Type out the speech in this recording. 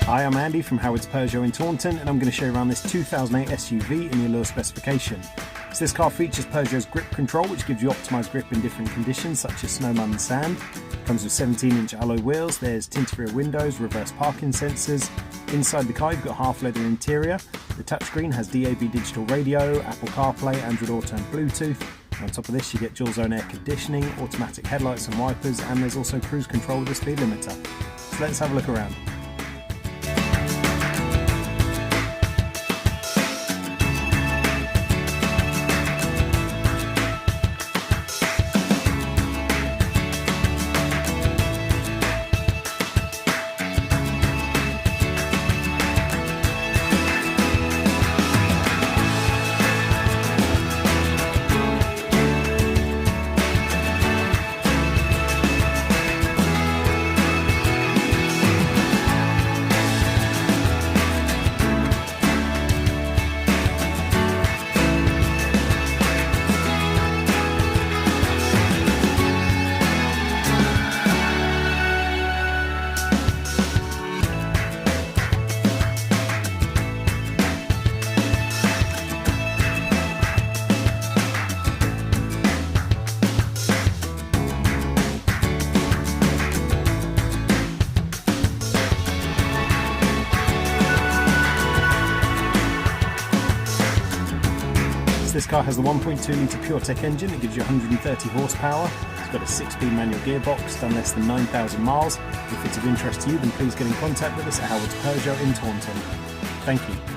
Hi, I'm Andy from Howard's Peugeot in Taunton, and I'm going to show you around this 2008 SUV in the allure specification. So this car features Peugeot's grip control, which gives you optimised grip in different conditions such as snow, mud and sand. Comes with 17-inch alloy wheels, there's tinted rear windows, reverse parking sensors. Inside the car you've got half leather interior. The touchscreen has DAB digital radio, Apple CarPlay, Android Auto and Bluetooth. On top of this you get dual zone air conditioning, automatic headlights and wipers, and there's also cruise control with a speed limiter. So let's have a look around. This car has the 1.2 litre PureTech engine that gives you 130 horsepower. It's got a 6-speed manual gearbox, done less than 9,000 miles. If it's of interest to you, then please get in contact with us at Howard's Peugeot in Taunton. Thank you.